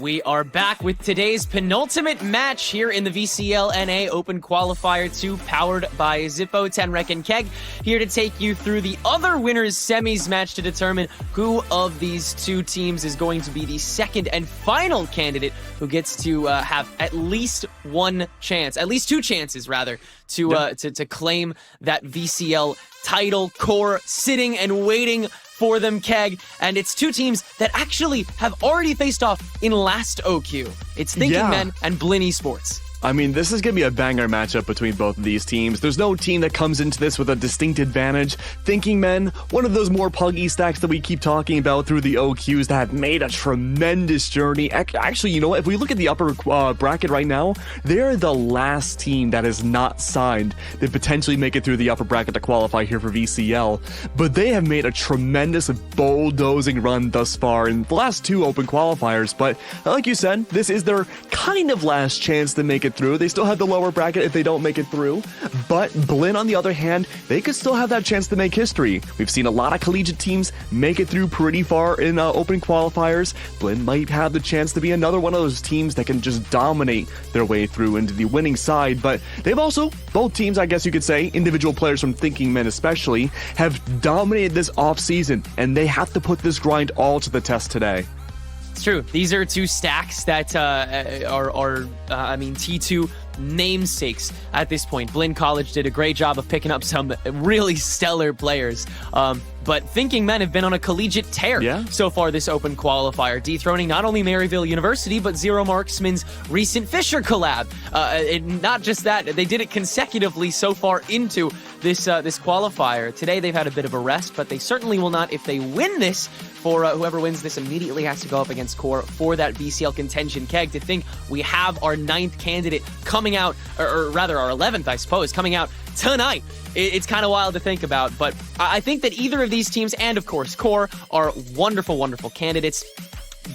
We are back with today's penultimate match here in the VCLNA Open Qualifier 2, powered by Zippo, THNK, and Keg, here to take you through the other winners semis match to determine who of these two teams is going to be the second and final candidate who gets to have at least one chance, at least two chances rather, to claim that VCL title. Core sitting and waiting for them, Keg, and it's two teams that actually have already faced off in last OQ. It's Thinking Men and Blinn Esports. I mean, this is going to be a banger matchup between both of these teams. There's no team that comes into this with a distinct advantage. Thinking Men, one of those more puggy stacks that we keep talking about through the OQs that have made a tremendous journey. Actually, you know what? If we look at the upper bracket right now, they're the last team that is not signed to potentially make it through the upper bracket to qualify here for VCL. But they have made a tremendous bulldozing run thus far in the last two Open Qualifiers. But like you said, this is their kind of last chance to make it through. They still have the lower bracket if they don't make it through, but Blinn, on the other hand, they could still have that chance to make history. We've seen a lot of collegiate teams make it through pretty far in Open Qualifiers. Blinn might have the chance to be another one of those teams that can just dominate their way through into the winning side, but they've also, both teams, I guess you could say, individual players from Thinking Men especially, have dominated this offseason, and they have to put this grind all to the test today. It's true. These are two stacks that are T2 namesakes at this point. Blinn College did a great job of picking up some really stellar players. But Thinking Men have been on a collegiate tear so far this Open Qualifier, dethroning not only Maryville University, but Zero Marksman's recent Fisher collab. Not just that, they did it consecutively so far into this qualifier. Today they've had a bit of a rest, but they certainly will not if they win this. For whoever wins this immediately has to go up against Core for that VCL contention. Keg, to think we have our 9th candidate coming out, or rather our 11th, I suppose, coming out tonight. It's kind of wild to think about, but I think that either of these teams, and of course Core, are wonderful, wonderful candidates.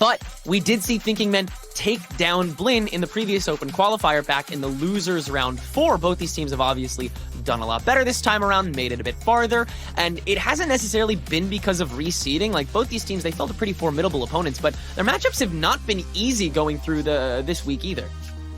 But we did see Thinking Men take down Blinn in the previous Open Qualifier back in the losers round 4. Both these teams have obviously done a lot better this time around, made it a bit farther, and it hasn't necessarily been because of reseeding. Like, both these teams, they felt a pretty formidable opponents, but their matchups have not been easy going through this week either.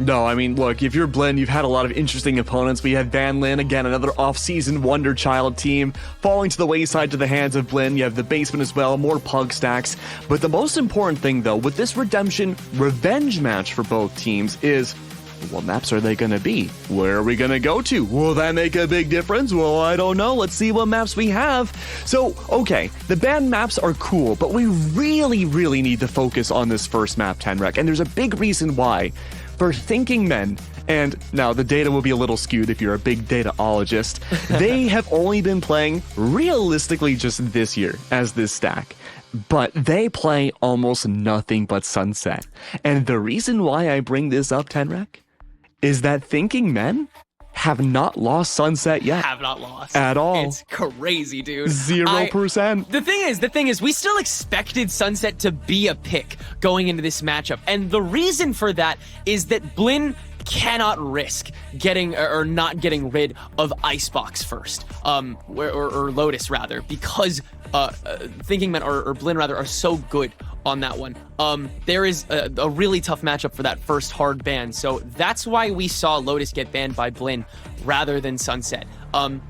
No, I mean, look, if you're Blinn, you've had a lot of interesting opponents. We had Van Lin, again, another off-season wonder child team, falling to the wayside to the hands of Blinn. You have the basement as well, more pug stacks. But the most important thing, though, with this redemption revenge match for both teams is, what maps are they going to be? Where are we going to go to? Will that make a big difference? Well, I don't know. Let's see what maps we have. So, okay, the banned maps are cool, but we really, really need to focus on this first map, THNK, and there's a big reason why. For Thinking Men, and now the data will be a little skewed if you're a big dataologist, they have only been playing realistically just this year as this stack. But they play almost nothing but Sunset. And the reason why I bring this up, THNK, is that Thinking Men have not lost Sunset yet. Have not lost. At all. It's crazy, dude. 0%. The thing is, we still expected Sunset to be a pick going into this matchup. And the reason for that is that Blinn cannot risk getting or not getting rid of Icebox first, or Lotus rather, because Thinking Men or Blinn rather are so good on that one. There is a really tough matchup for that first hard ban, so that's why we saw Lotus get banned by Blinn rather than Sunset.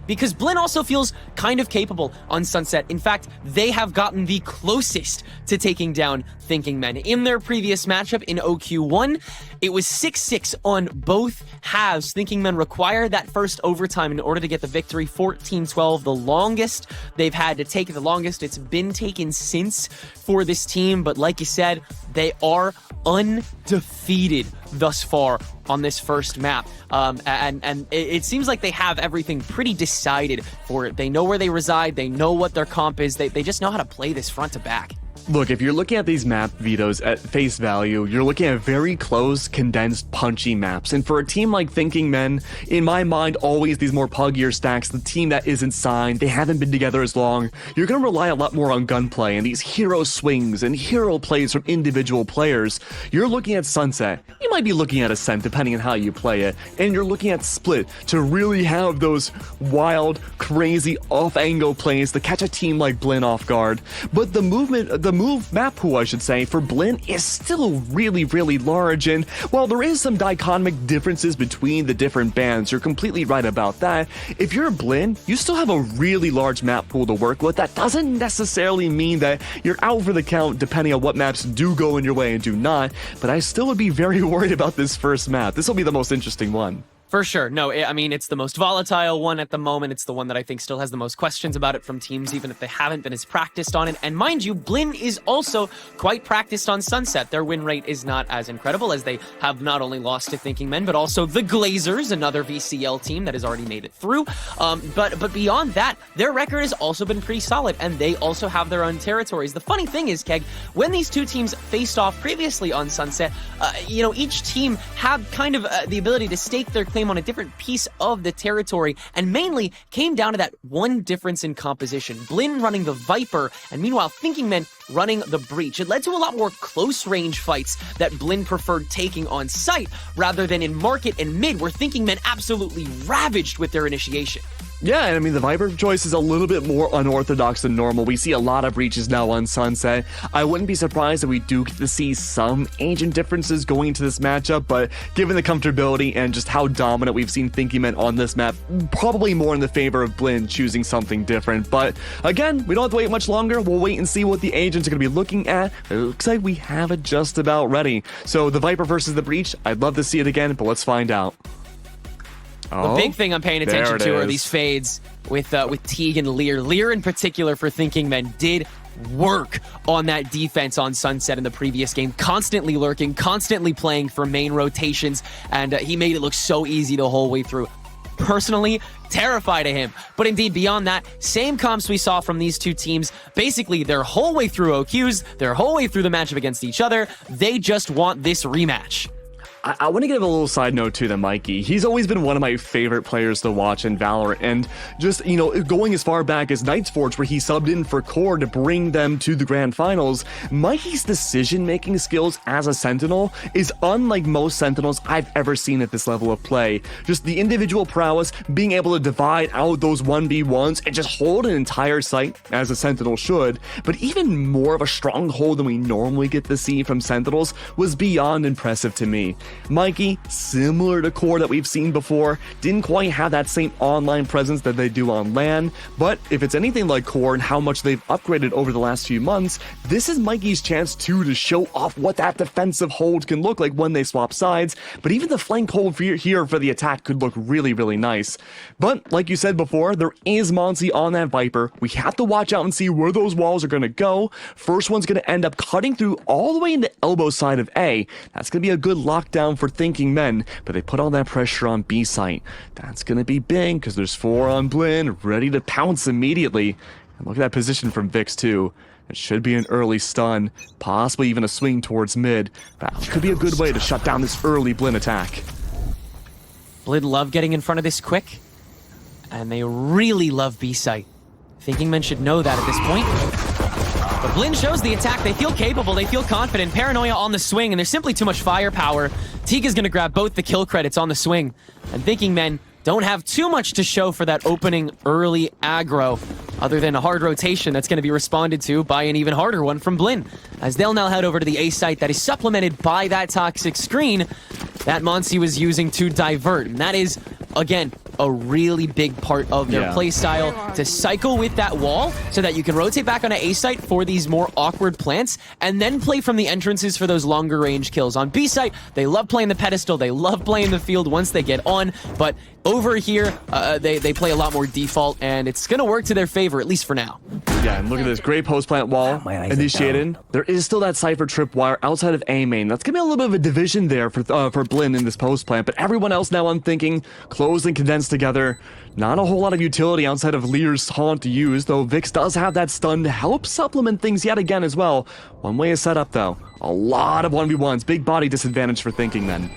Because Blinn also feels kind of capable on Sunset. In fact, they have gotten the closest to taking down Thinking Men. In their previous matchup in OQ1, it was 6-6 on both halves. Thinking Men required that first overtime in order to get the victory. 14-12, the longest they've had to take, the longest it's been taken since for this team. But like you said, they are undefeated thus far on this first map. And it seems like they have everything pretty decided for it. They know where they reside. They know what their comp is. They just know how to play this front to back. Look, if you're looking at these map vetoes at face value, you're looking at very close, condensed, punchy maps. And for a team like Thinking Men, in my mind, always these more puggier stacks, the team that isn't signed, they haven't been together as long, you're going to rely a lot more on gunplay and these hero swings and hero plays from individual players. You're looking at Sunset. You might be looking at Ascent, depending on how you play it. And you're looking at Split to really have those wild, crazy, off-angle plays to catch a team like Blinn off guard. But the movement map pool, I should say, for Blinn is still really, really large. And while there is some dichotomic differences between the different bands, you're completely right about that. If you're a Blinn, you still have a really large map pool to work with. That doesn't necessarily mean that you're out for the count depending on what maps do go in your way and do not, but I still would be very worried about this first map. This will be the most interesting one. For sure. No, I mean, it's the most volatile one at the moment. It's the one that I think still has the most questions about it from teams, even if they haven't been as practiced on it. And mind you, Blinn is also quite practiced on Sunset. Their win rate is not as incredible, as they have not only lost to Thinking Men, but also the Glazers, another VCL team that has already made it through. But beyond that, their record has also been pretty solid, and they also have their own territories. The funny thing is, Keg, when these two teams faced off previously on Sunset, each team had kind of the ability to stake their claim on a different piece of the territory, and mainly came down to that one difference in composition. Blinn running the Viper, and meanwhile Thinking Men running the Breach. It led to a lot more close-range fights that Blinn preferred taking on site, rather than in market and mid, where Thinking Men absolutely ravaged with their initiation. Yeah, and I mean, the Viper choice is a little bit more unorthodox than normal. We see a lot of breaches now on Sunset. I wouldn't be surprised if we do get to see some agent differences going into this matchup, but given the comfortability and just how dominant we've seen Thinking Men on this map, probably more in the favor of Blinn choosing something different. But again, we don't have to wait much longer. We'll wait and see what the agents are going to be looking at. It looks like we have it just about ready. So the Viper versus the Breach, I'd love to see it again, but let's find out. The big thing I'm paying attention to are these fades with Teague and Lear. Lear in particular for Thinking Men did work on that defense on Sunset in the previous game, constantly lurking, constantly playing for main rotations, and he made it look so easy the whole way through. Personally, terrified of him. But indeed, beyond that, same comps we saw from these two teams, basically their whole way through OQs, their whole way through the matchup against each other. They just want this rematch. I want to give a little side note to them, Mikey. He's always been one of my favorite players to watch in Valorant, and just, going as far back as Night's Forge, where he subbed in for Core to bring them to the grand finals, Mikey's decision-making skills as a Sentinel is unlike most Sentinels I've ever seen at this level of play. Just the individual prowess, being able to divide out those 1v1s and just hold an entire site, as a Sentinel should, but even more of a stronghold than we normally get to see from Sentinels was beyond impressive to me. Mikey, similar to Core that we've seen before, didn't quite have that same online presence that they do on LAN, but if it's anything like Core and how much they've upgraded over the last few months, this is Mikey's chance too to show off what that defensive hold can look like when they swap sides, but even the flank hold here for the attack could look really, really nice. But like you said before, there is Monsi on that Viper. We have to watch out and see where those walls are going to go. First one's going to end up cutting through all the way into elbow side of A. That's going to be a good lockdown for Thinking Men, but they put all that pressure on B site. That's going to be big because there's 4 on Blinn, ready to pounce immediately. And look at that position from Vix too. It should be an early stun, possibly even a swing towards mid. That could be a good way to shut down this early Blinn attack. Blinn love getting in front of this quick, and they really love B site. Thinking Men should know that at this point. But Blinn shows the attack. They feel capable. They feel confident. Paranoia on the swing, and there's simply too much firepower. Teague is going to grab both the kill credits on the swing. And Thinking Men don't have too much to show for that opening early aggro, other than a hard rotation that's going to be responded to by an even harder one from Blinn, as they'll now head over to the A site that is supplemented by that toxic screen that Monsi was using to divert. And that is, again, a really big part of their play style, to cycle with that wall so that you can rotate back on an A site for these more awkward plants, and then play from the entrances for those longer range kills. On B site, they love playing the pedestal, they love playing the field once they get on, but over here, they play a lot more default, and it's going to work to their favor, at least for now. Yeah, and look at this great post-plant wall initiated. There is still that Cypher tripwire outside of A main. That's going to be a little bit of a division there for Blinn in this post-plant, but everyone else now, I'm thinking, closed and condensed together. Not a whole lot of utility outside of Lear's taunt to use, though Vix does have that stun to help supplement things yet again as well. One way is set up, though. A lot of 1v1s, big body disadvantage for Thinking Men.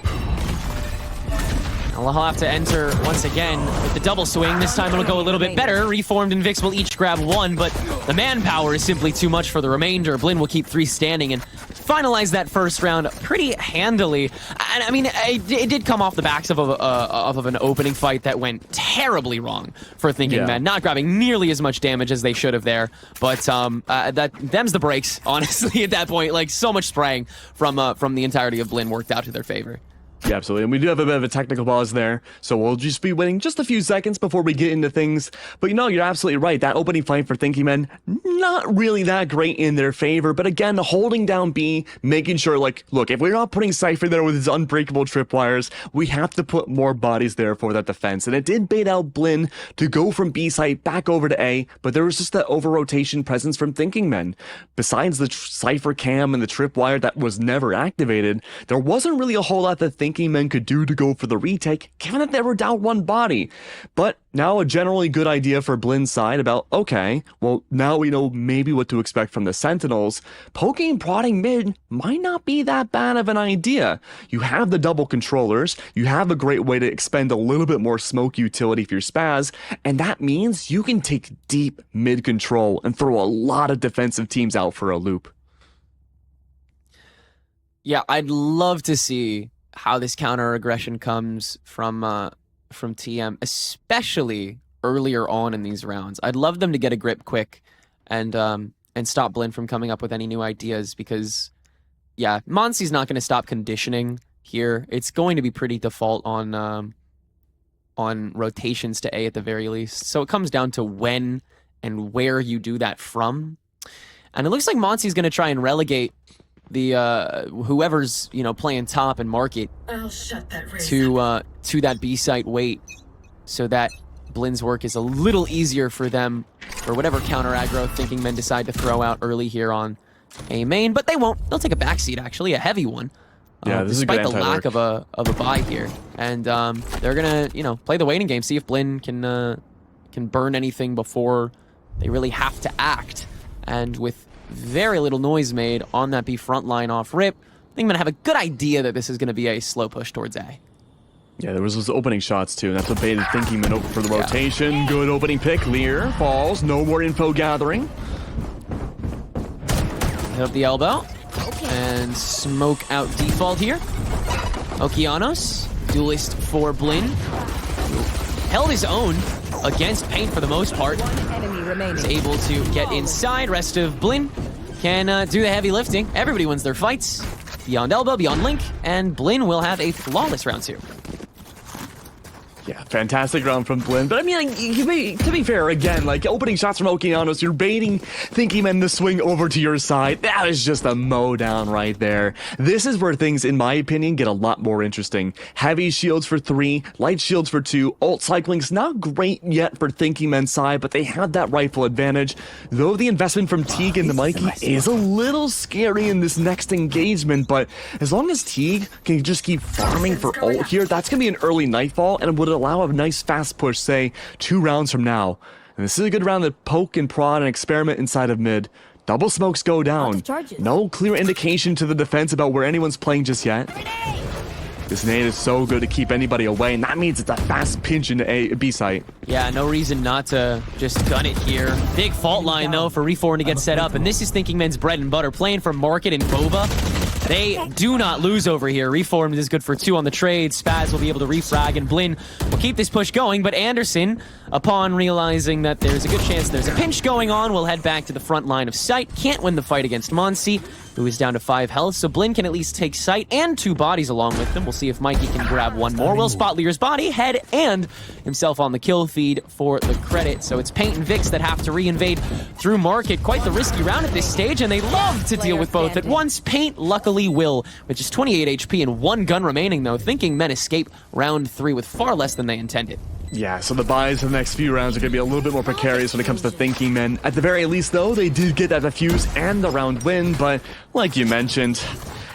I'll have to enter once again with the double swing. This time it'll go a little bit better. Reformed and Vix will each grab one, but the manpower is simply too much for the remainder. Blinn will keep 3 standing and finalize that first round pretty handily. And I mean, it did come off the backs of an opening fight that went terribly wrong for Thinking Men, not grabbing nearly as much damage as they should have there. But them's the breaks, honestly, at that point. Like, so much spraying from the entirety of Blinn worked out to their favor. Yeah, absolutely. And we do have a bit of a technical pause there, so we'll just be waiting just a few seconds before we get into things. But you know, you're absolutely right. That opening fight for Thinking Men, not really that great in their favor. But again, holding down B, making sure, like, look, if we're not putting Cypher there with his unbreakable tripwires, we have to put more bodies there for that defense. And it did bait out Blinn to go from B site back over to A, but there was just that over-rotation presence from Thinking Men. Besides the Cypher cam and the tripwire that was never activated, there wasn't really a whole lot that Thinking Men could do to go for the retake, given that they were down 1 body. But now a generally good idea for Blinn's side about, okay, well, now we know maybe what to expect from the Sentinels. Poking and prodding mid might not be that bad of an idea. You have the double controllers, you have a great way to expend a little bit more smoke utility for your spaz, and that means you can take deep mid control and throw a lot of defensive teams out for a loop. Yeah, I'd love to see how this counter aggression comes from TM, especially earlier on in these rounds. I'd love them to get a grip quick and stop Blinn from coming up with any new ideas, because yeah, Monsy's not going to stop conditioning here. It's going to be pretty default on rotations to A at the very least. So it comes down to when and where you do that from. And it looks like Monsy's going to try and relegate the whoever's playing top and market to that B site wait, so that Blinn's work is a little easier for them for whatever counter aggro Thinking Men decide to throw out early here on A main. But they won't. They'll take a backseat, actually, a heavy one. Yeah, this despite is a good the lack of a buy here, and they're gonna play the waiting game, see if Blinn can burn anything before they really have to act. And with very little noise made on that B front line off rip, I think I'm going to have a good idea that this is going to be a slow push towards A. Yeah, there was those opening shots too, and that's what baited Thinking Men over for the rotation. Good opening pick. Lear falls. No more info gathering. Hit up the elbow. And smoke out default here. Okeanos, duelist for Blinn. Held his own against Paint for the most part. Is able to get inside. Rest of Blinn can do the heavy lifting. Everybody wins their fights. Beyond elbow, beyond link, and Blinn will have a flawless round 2. Yeah, fantastic round from Blinn. But I mean, to be fair, again, like opening shots from Okeanos, you're baiting Thinking Men to swing over to your side. That is just a mow down right there. This is where things, in my opinion, get a lot more interesting. Heavy shields for 3, light shields for 2. Ult cycling's not great yet for Thinking Men's side, but they have that rifle advantage. Though the investment from Teague and the Mikey is a little scary in this next engagement, but as long as Teague can just keep farming for ult here, that's going to be an early nightfall, and would allow a nice fast push, say, 2 rounds from now. And this is a good round to poke and prod and experiment inside of mid. Double smokes go down. No clear indication to the defense about where anyone's playing just yet. This nade is so good to keep anybody away, and that means it's a fast pinch into A B site. Yeah, no reason not to just gun it here. Big fault line, though, for Reform to get set up, and this is Thinking Men's bread and butter. Playing for Market and Boba. They do not lose over here. Reformed is good for 2 on the trade. Spaz will be able to refrag, and Blinn will keep this push going. But Anderson, upon realizing that there's a good chance there's a pinch going on, will head back to the front line of sight. Can't win the fight against Monsy, who is down to 5 health. So Blinn can at least take sight and 2 bodies along with them. We'll see if Mikey can grab one more. Will spot Lear's body, head, and himself on the kill feed for the credit. So it's Paint and Vix that have to re-invade through Market. Quite the risky round at this stage, and they love to deal with both at once. Paint luckily will, with just 28 HP and 1 gun remaining, though. Thinking Men escape round 3 with far less than they intended. Yeah, so the buys for the next few rounds are going to be a little bit more precarious when it comes to Thinking Men. At the very least, though, they did get that defuse and the round win, but like you mentioned,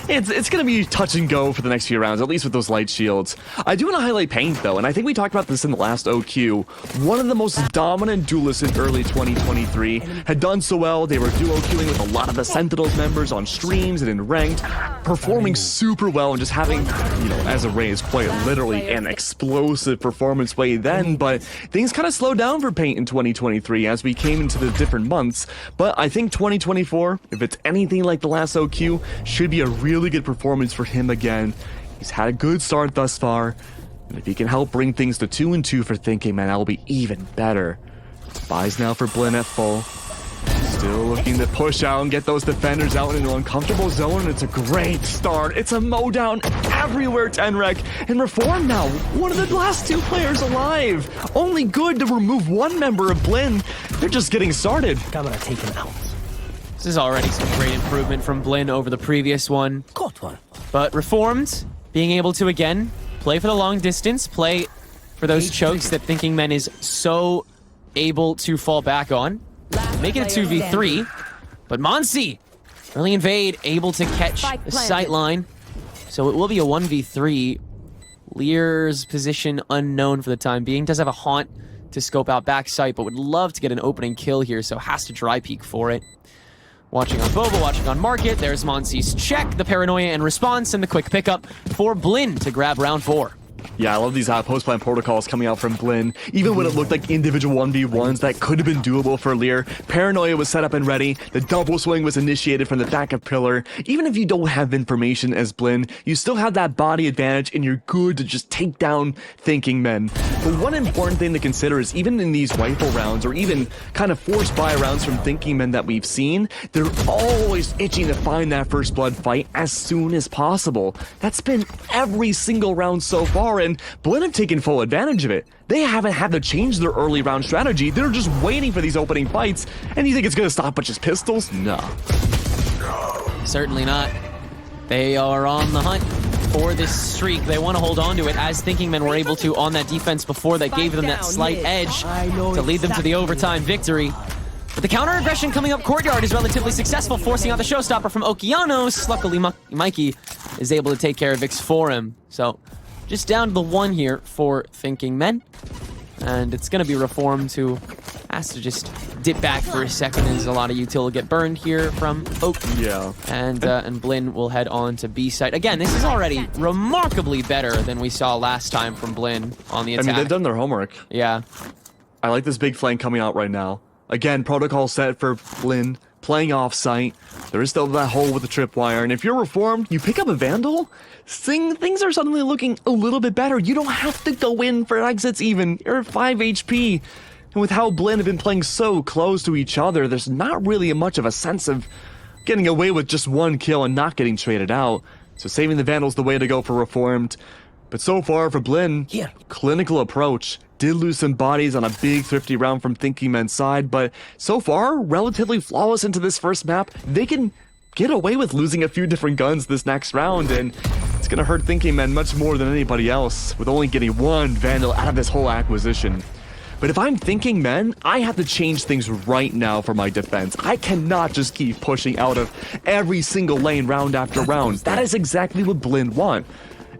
it's going to be touch and go for the next few rounds, at least with those light shields. I do want to highlight Paint, though, and I think we talked about this in the last OQ. One of the most dominant duelists in early 2023 had done so well. They were duo queuing with a lot of the Sentinels members on streams and in ranked. performing super well and just having, you know, as a Raze, quite literally an explosive performance way then, but things kind of slowed down for Paint in 2023 as we came into the different months. But I think 2024, if it's anything like the last OQ, should be a really good performance for him again. He's had a good start thus far, and if he can help bring things to 2-2 for Thinking Man, that'll be even better. Buys now for Blinn at full. Still looking to push out and get those defenders out into an uncomfortable zone, and it's a great start. It's a mow down everywhere, THNK. And Reform now, one of the last two players alive. Only good to remove one member of Blinn. They're just getting started. I'm gonna take him out. This is already some great improvement from Blinn over the previous one. Caught one. But Reformed, being able to, again, play for the long distance, play for those chokes that Thinking Men is so able to fall back on. Make it a 2v3, but Monsi, early invade, able to catch the sight line. So it will be a 1v3. Lear's position unknown for the time being. Does have a haunt to scope out backside, but would love to get an opening kill here, so has to dry peek for it. Watching on Boba, watching on Market. There's Monsi's check, the paranoia and response, and the quick pickup for Blinn to grab round 4. Yeah, I love these post-plan protocols coming out from Blinn. Even when it looked like individual 1v1s that could have been doable for Lear, Paranoia was set up and ready, the double swing was initiated from the back of Pillar. Even if you don't have information as Blinn, you still have that body advantage and you're good to just take down Thinking Men. But one important thing to consider is even in these rifle rounds, or even kind of forced buy rounds from Thinking Men that we've seen, they're always itching to find that first blood fight as soon as possible. That's been every single round so far, and Blinn have taken full advantage of it. They haven't had to change their early round strategy. They're just waiting for these opening fights. And you think it's going to stop with just pistols? No. Certainly not. They are on the hunt for this streak. They want to hold on to it, as Thinking Men were able to on that defense before that gave them that slight edge to lead them to the overtime victory. But the counter-aggression coming up courtyard is relatively successful, forcing out the showstopper from Okeanos. Luckily, Mikey is able to take care of Vix for him. So just down to the 1 here for Thinking Men. And it's going to be Reformed, who has to just dip back for a second, as a lot of util will get burned here from Oak. Yeah. And Blinn will head on to B site. Again, this is already remarkably better than we saw last time from Blinn on the attack. I mean, they've done their homework. Yeah. I like this big flank coming out right now. Again, protocol set for Blinn, playing off-site. There is still that hole with the tripwire, and if you're Reformed, you pick up a Vandal, things are suddenly looking a little bit better. You don't have to go in for exits even. You're at 5 HP. And with how Blinn have been playing so close to each other, there's not really much of a sense of getting away with just one kill and not getting traded out. So saving the Vandal's the way to go for Reformed. But so far for Blinn, clinical approach. Did lose some bodies on a big thrifty round from Thinking Men's side, but so far, relatively flawless into this first map. They can get away with losing a few different guns this next round, and it's gonna hurt Thinking Men much more than anybody else, with only getting one Vandal out of this whole acquisition. But if I'm Thinking Men, I have to change things right now for my defense. I cannot just keep pushing out of every single lane round after round. That is exactly what Blinn want.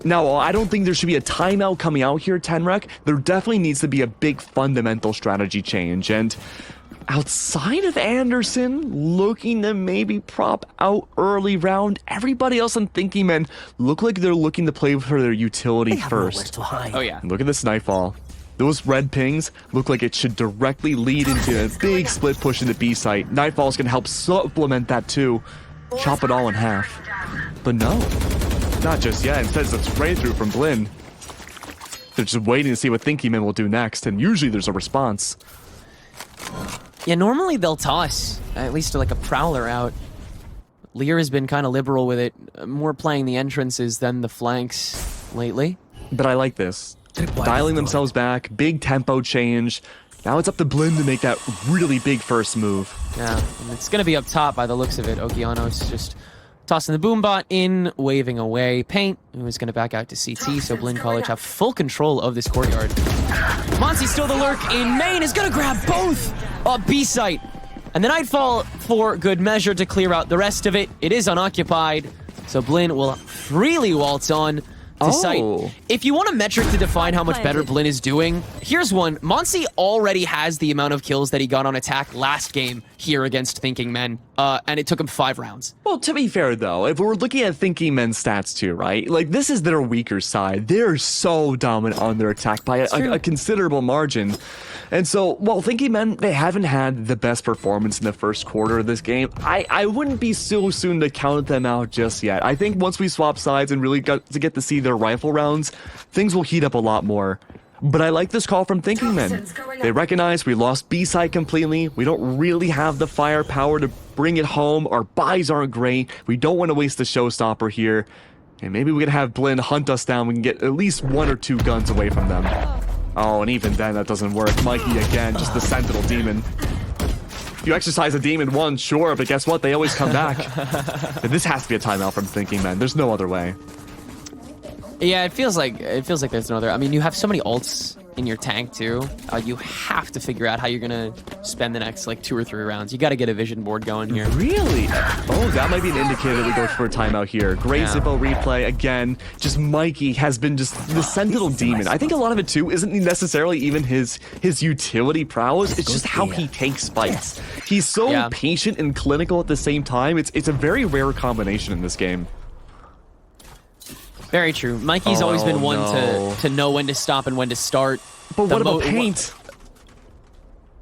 Now, I don't think there should be a timeout coming out here, THNK. There definitely needs to be a big fundamental strategy change. And outside of Anderson looking to maybe prop out early round, everybody else on Thinking Men look like they're looking to play for their utility first. Oh, yeah. Look at this Nightfall. Those red pings look like it should directly lead into a big split push into B site. Nightfall's gonna help supplement that too. Chop it all in half. But no. Not just yet. Instead, it's a spray through from Blinn. They're just waiting to see what Thinking Men will do next, and usually there's a response. Yeah, normally they'll toss at least like a prowler out. Lear has been kind of liberal with it, more playing the entrances than the flanks lately. But I like this. Dialing themselves back, big tempo change. Now it's up to Blinn to make that really big first move. Yeah, and it's going to be up top by the looks of it. Okeanos just tossing the boombot in, waving away Paint, who is going to back out to CT, so Blinn College have full control of this courtyard. Monsi still the lurk in main, is going to grab both B site. And the Nightfall for good measure to clear out the rest of it. It is unoccupied, so Blinn will freely waltz on to cite. If you want a metric to define how much better Blinn is doing, here's one. Monsi already has the amount of kills that he got on attack last game here against Thinking Men, and it took him 5 rounds. Well, to be fair, though, if we're looking at Thinking Men's stats too, right? Like, this is their weaker side. They're so dominant on their attack by a considerable margin. And so, while Thinking Men, they haven't had the best performance in the first quarter of this game, I wouldn't be so soon to count them out just yet. I think once we swap sides and really get to see their rifle rounds, things will heat up a lot more. But I like this call from Thinking Men. They recognize we lost B side completely. We don't really have the firepower to bring it home. Our buys aren't great. We don't want to waste the showstopper here. And maybe we can have Blinn hunt us down. We can get at least 1 or 2 guns away from them. Oh, and even then, that doesn't work. Mikey again, just the Sentinel Demon. You exercise a Demon once, sure, but guess what? They always come back. And this has to be a timeout from Thinking Men. There's no other way. Yeah, it feels like there's no other. I mean, you have so many ults in your tank too. You have to figure out how you're gonna spend the next like 2 or 3 rounds. You got to get a vision board going here. Really? Oh, that might be an indicator that we go for a timeout here. Great Zippo replay again. Just Mikey has been just the Sentinel Demon. I think a lot of it too isn't necessarily even his utility prowess. It's just how he takes fights. He's so patient and clinical at the same time. It's a very rare combination in this game. Very true. Mikey's always been one to know when to stop and when to start. But what about Paint?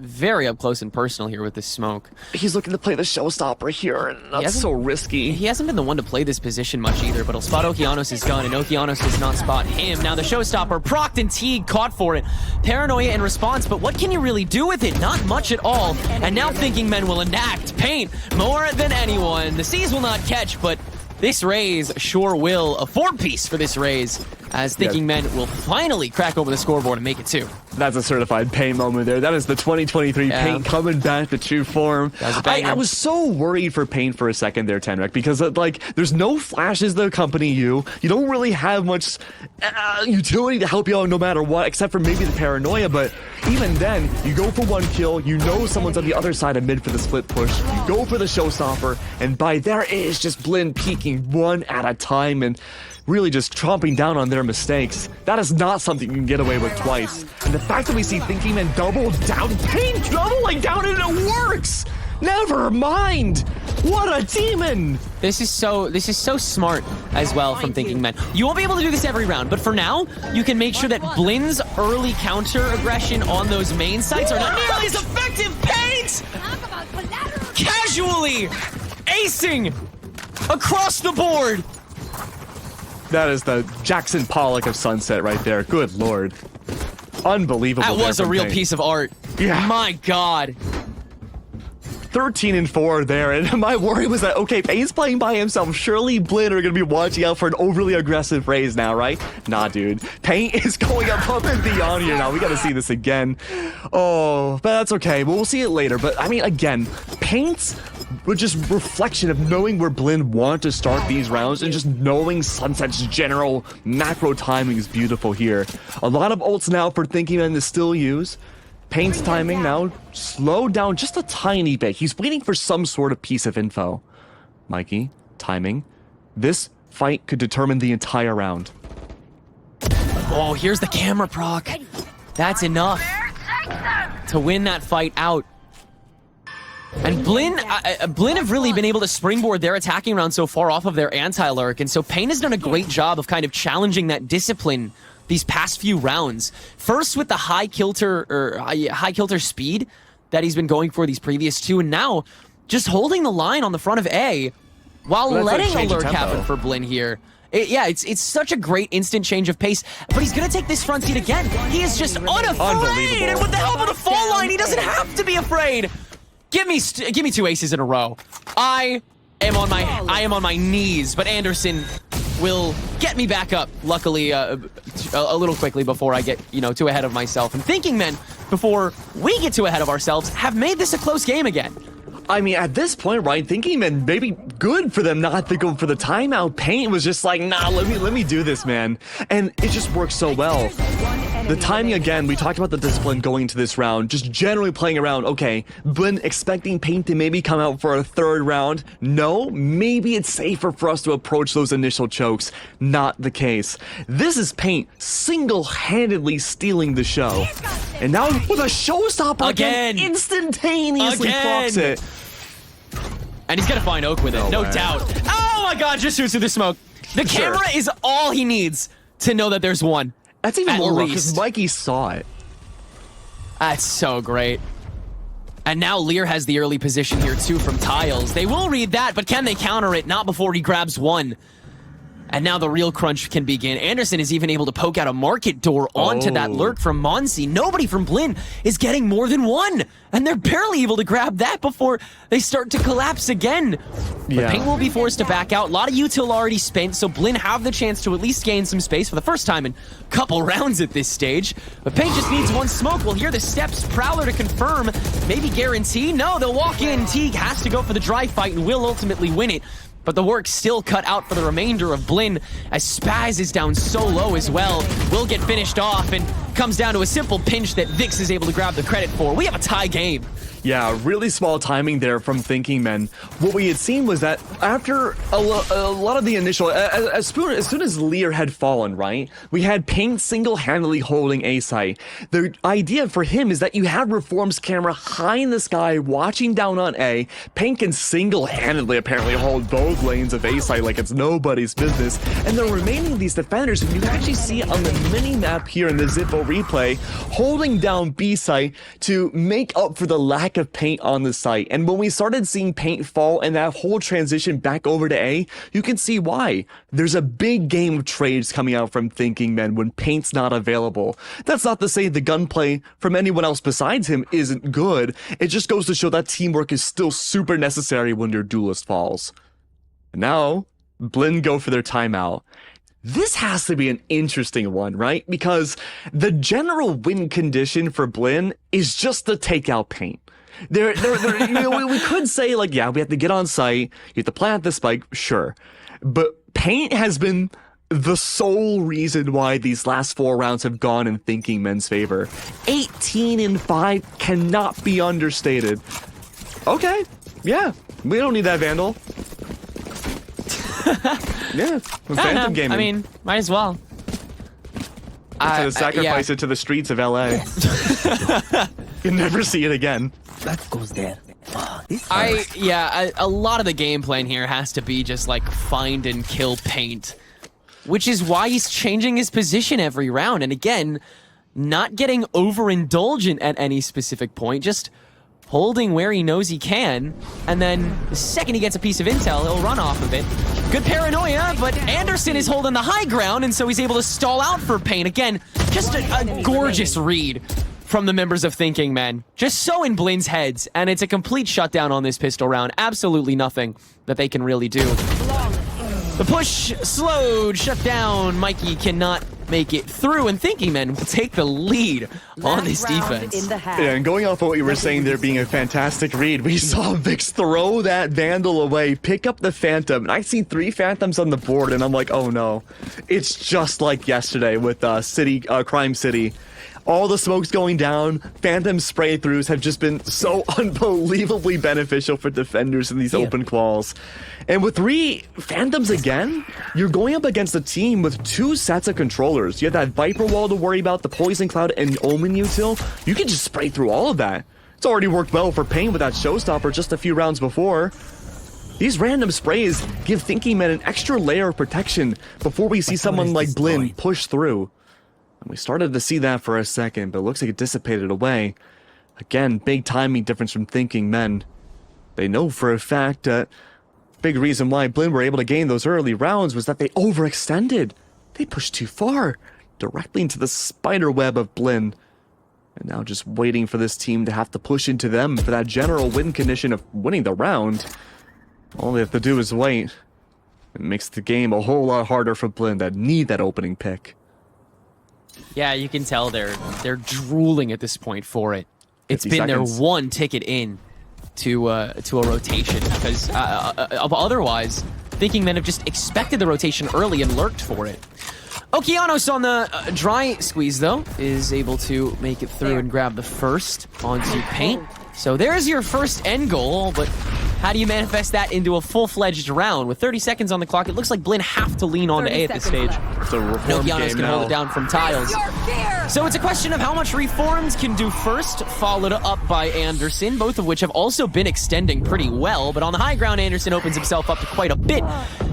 Very up close and personal here with this smoke. He's looking to play the showstopper here, and that's so risky. He hasn't been the one to play this position much either, but he'll spot Okeanos' gun, and Okeanos does not spot him. Now the showstopper, procced and Teague caught for it. Paranoia in response, but what can you really do with it? Not much at all. And now Thinking Men will enact Paint more than anyone. The C's will not catch, but this Raze sure will. A 4-piece for this Raze, as Thinking Men will finally crack open the scoreboard and make it 2. That's a certified Paint moment there. That is the 2023 Paint coming back to true form. I was so worried for Paint for a second there, THNK, because like there's no flashes that accompany you. You don't really have much utility to help you out no matter what, except for maybe the paranoia. But even then, you go for 1 kill. You know someone's on the other side of mid for the split push. You go for the showstopper, and by there it is just Blinn peeking 1 at a time and really just chomping down on their mistakes. That is not something you can get away with twice. And the fact that we see Thinking Men double down, Paint doubling down, and it works! Never mind! What a demon! This is so smart as well from Thinking Men. You won't be able to do this every round, but for now, you can make sure that Blinn's early counter aggression on those main sites are not nearly as effective. Paint! Casually acing across the board. That is the Jackson Pollock of Sunset right there. Good lord. Unbelievable. That was a real piece of art. Yeah. My god. 13 and 4 there, and my worry was that, okay, Paint's playing by himself. Surely Blinn are going to be watching out for an overly aggressive Raze now, right? Nah, dude. Paint is going above and beyond here now. We got to see this again. Oh, but that's okay. We'll see it later. But, I mean, again, Paint's just reflection of knowing where Blinn want to start these rounds and just knowing Sunset's general macro timing is beautiful here. A lot of ults now for Thinking Men to still use. Paint's timing now slowed down just a tiny bit. He's waiting for some sort of piece of info. Mikey, timing. This fight could determine the entire round. Oh, here's the camera proc. That's enough to win that fight out. And Blinn have really been able to springboard their attacking round so far off of their anti-lurk, and so Paint has done a great job of kind of challenging that discipline these past few rounds. First with the high kilter speed that he's been going for these previous 2, and now just holding the line on the front of A while letting a lurk happen for Blinn here. It's such a great instant change of pace, but he's gonna take this front seat again. He is just unafraid, and with the help of the fall line, he doesn't have to be afraid. Give me 2 aces in a row. I am on my knees, but Anderson will get me back up, luckily, a little quickly before I get, too ahead of myself. And Thinking Men, before we get too ahead of ourselves, have made this a close game again. I mean, at this point, right, Thinking Men, maybe good for them not to go for the timeout. Paint was just like, nah, let me do this, man. And it just works so well. The timing again, we talked about the discipline going into this round, just generally playing around. Okay, Blinn expecting Paint to maybe come out for a third round. No, maybe it's safer for us to approach those initial chokes. Not the case. This is Paint single-handedly stealing the show. And now with a showstopper again, instantaneously clocks it. And he's gonna find Oak with it, no doubt. Oh my god, just shoots through the smoke. The camera is all he needs to know that there's one. That's even more rough because Mikey saw it. That's so great. And now Lear has the early position here too from Tiles. They will read that, but can they counter it? Not before he grabs one. And now the real crunch can begin. Anderson is even able to poke out a market door onto that lurk from Monsi. Nobody from Blinn is getting more than one. And they're barely able to grab that before they start to collapse again. But Paint will be forced to back out. A lot of util already spent, so Blinn have the chance to at least gain some space for the first time in a couple rounds at this stage. But Paint just needs one smoke. We'll hear the steps. Prowler to confirm. Maybe guarantee. No, they'll walk in. Teague has to go for the dry fight and will ultimately win it. But the work's still cut out for the remainder of Blinn, as Spaz is down so low as well. Will get finished off and comes down to a simple pinch that Vix is able to grab the credit for. We have a tie game. Yeah, really small timing there from Thinking Men. What we had seen was that after a lot of the initial, as soon as Lear had fallen, right, we had Paint single-handedly holding A site. The idea for him is that you have Reform's camera high in the sky, watching down on A. Paint can single-handedly apparently hold both lanes of A site like it's nobody's business. And the remaining of these defenders, you can actually see on the mini-map here in the Zippo replay, holding down B site to make up for the lack of Paint on the site. And when we started seeing Paint fall and that whole transition back over to A, you can see why. There's a big game of trades coming out from Thinking Men when Paint's not available. That's not to say the gunplay from anyone else besides him isn't good. It just goes to show that teamwork is still super necessary when your duelist falls. And now, Blinn go for their timeout. This has to be an interesting one, right? Because the general win condition for Blinn is just to take out Paint. You know, we could say, like, yeah, we have to get on site, you have to plant the spike, sure. But Paint has been the sole reason why these last 4 rounds have gone in Thinking Men's favor. 18-5 cannot be understated. Okay, yeah, we don't need that Vandal. Yeah, Phantom Gaming. I mean, might as well. To sacrifice it to the streets of LA. You'll never see it again. That goes there. A lot of the game plan here has to be just like find and kill Paint, which is why he's changing his position every round. And again, not getting overindulgent at any specific point, just holding where he knows he can, and then the second he gets a piece of intel, he'll run off of it. Good paranoia, but Anderson is holding the high ground, and so he's able to stall out for Paint. Again, just a gorgeous read from the members of Thinking Men. Just so in Blinn's heads, and it's a complete shutdown on this pistol round. Absolutely nothing that they can really do. The push slowed, shut down. Mikey cannot make it through, and Thinking Men will take the lead on this defense. Yeah, and going off of what you were saying there being a fantastic read, we saw Vix throw that Vandal away, pick up the Phantom, and I see 3 Phantoms on the board, and I'm like, oh no. It's just like yesterday with Crime City. All the smokes going down, Phantom spray throughs have just been so unbelievably beneficial for defenders in these open quals. And with 3 Phantoms again, you're going up against a team with 2 sets of controllers. You have that Viper Wall to worry about, the Poison Cloud, and Omen util. You can just spray through all of that. It's already worked well for Paint with that Showstopper just a few rounds before. These random sprays give Thinking Men an extra layer of protection before we see someone like Blinn push through. And we started to see that for a second, but it looks like it dissipated away. Again, big timing difference from Thinking Men. They know for a fact that big reason why Blinn were able to gain those early rounds was that they overextended. They pushed too far, directly into the spider web of Blinn. And now just waiting for this team to have to push into them for that general win condition of winning the round. All they have to do is wait. It makes the game a whole lot harder for Blinn that need that opening pick. Yeah, you can tell they're drooling at this point for it. It's been their one ticket in to a rotation, because otherwise, Thinking Men have just expected the rotation early and lurked for it. Okeanos on the dry squeeze, though, is able to make it through and grab the first onto Paint. So there's your first end goal, but how do you manifest that into a full-fledged round? With 30 seconds on the clock, it looks like Blinn have to lean on to A at this stage. It's a Reformed Okeanos game can hold it down from Tiles. So it's a question of how much Reformed can do first, followed up by Anderson, both of which have also been extending pretty well. But on the high ground, Anderson opens himself up to quite a bit.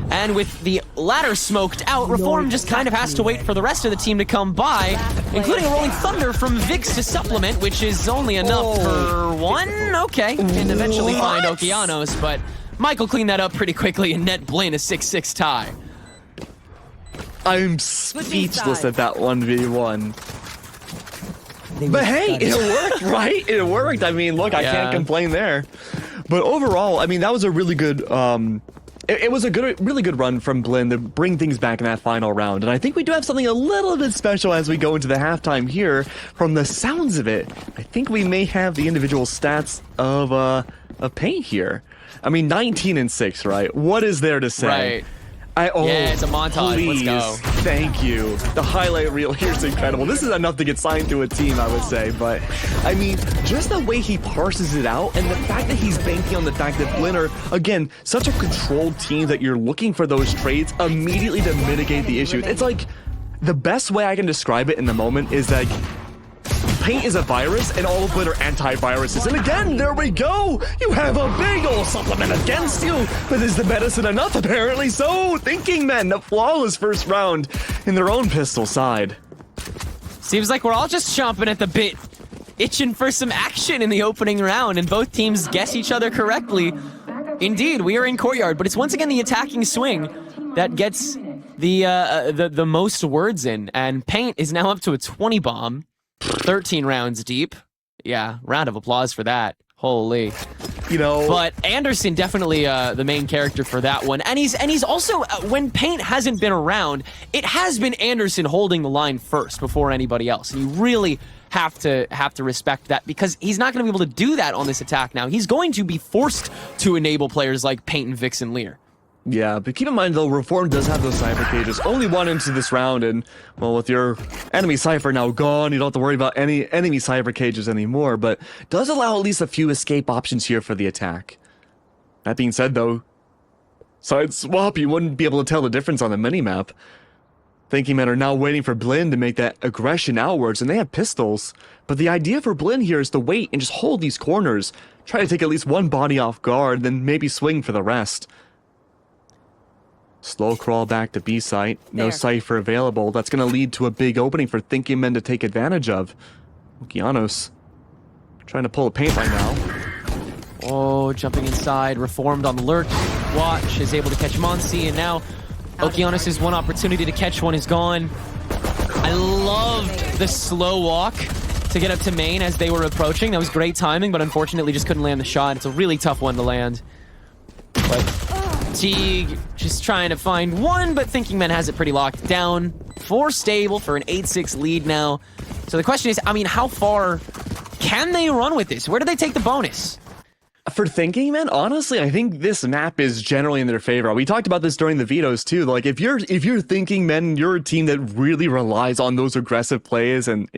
And with the ladder smoked out, Reformed just kind of has to wait for the rest of the team to come by, including a Rolling Thunder from Vix to supplement, which is only enough for one. Okay, can eventually find Okeanos, but Michael cleaned that up pretty quickly and net Blinn a 6-6 tie. I'm speechless at that 1v1. But hey, it worked, right? It worked. I mean, look, I can't complain there. But overall, I mean, that was a really good... It was a really good run from Blinn to bring things back in that final round. And I think we do have something a little bit special as we go into the halftime here. From the sounds of it, I think we may have the individual stats of Paint here. I mean, 19 and 6, right? What is there to say? Right. Yeah, it's a montage. Please, let's go. Thank you. The highlight reel here is incredible. This is enough to get signed to a team, I would say. But, I mean, just the way he parses it out and the fact that he's banking on the fact that Blinn are, again, such a controlled team that you're looking for those trades immediately to mitigate the issues. It's like, the best way I can describe it in the moment is like, Paint is a virus, and all of Blinn are antiviruses. And again, there we go! You have a big ol' supplement against you! But is the medicine enough? Apparently so! Thinking Men, a flawless first round in their own pistol side. Seems like we're all just chomping at the bit, itching for some action in the opening round, and both teams guess each other correctly. Indeed, we are in Courtyard, but it's once again the attacking swing that gets the most words in, and Paint is now up to a 20 bomb. 13 rounds deep. Yeah, round of applause for that. Holy. You know, but Anderson definitely the main character for that one, and he's also when Paint hasn't been around, it has been Anderson holding the line first before anybody else, and you really have to respect that because he's not going to be able to do that on this attack now. He's going to be forced to enable players like Paint and Vix and Lear. Yeah, but keep in mind though, Reform does have those Cypher cages. Only one into this round, and well, with your enemy Cypher now gone, you don't have to worry about any enemy Cypher cages anymore, but does allow at least a few escape options here for the attack. That being said though, side swap, you wouldn't be able to tell the difference on the minimap. Thinking Men are now waiting for Blinn to make that aggression outwards, and they have pistols. But the idea for Blinn here is to wait and just hold these corners, try to take at least one body off guard, then maybe swing for the rest. Slow crawl back to B site. No Cypher available. That's going to lead to a big opening for Thinking Men to take advantage of. Okeanos trying to pull a Paint right now. Oh, jumping inside. Reformed on the lurk. Watch is able to catch Monsi, and now Okeanos' one opportunity to catch one is gone. I loved the slow walk to get up to main as they were approaching. That was great timing, but unfortunately just couldn't land the shot. It's a really tough one to land. But Teague just trying to find one, but Thinking Men has it pretty locked down. 4 stable for an 8-6 lead now. So the question is, I mean, how far can they run with this? Where do they take the bonus? For Thinking Men, honestly, I think this map is generally in their favor. We talked about this during the vetoes too. Like if you're Thinking Men, you're a team that really relies on those aggressive plays, and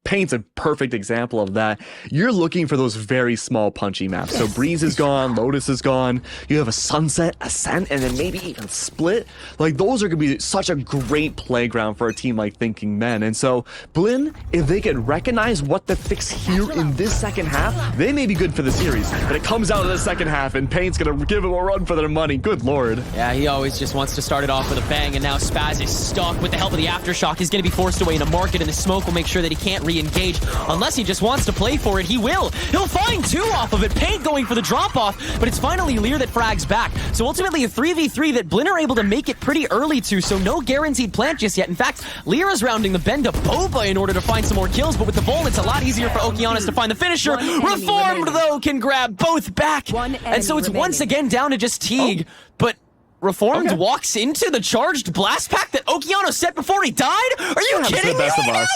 Paint's a perfect example of that. You're looking for those very small punchy maps. So Breeze is gone, Lotus is gone. You have a Sunset, Ascent, and then maybe even Split. Like those are going to be such a great playground for a team like Thinking Men. And so Blinn, if they can recognize what to fix here in this second half, they may be good for the series. But it comes out of the second half, and Paint's going to give them a run for their money. Good lord. Yeah, he always just wants to start it off with a bang, and now Spaz is stuck with the help of the Aftershock. He's going to be forced away in a market, and the smoke will make sure that he can't re-engage. Unless he just wants to play for it, he will. He'll find 2 off of it. Paint going for the drop-off, but it's finally Lear that frags back. So ultimately a 3v3 that Blinn are able to make it pretty early to, so no guaranteed plant just yet. In fact, Lear is rounding the bend to Boba in order to find some more kills, but with the Vol, it's a lot easier for Okeanos to find the finisher. Reformed, though, can grab both back. And so it's once again down to just Teague, but Reformed walks into the charged blast pack that Okeanos set before he died? Are you kidding me right now?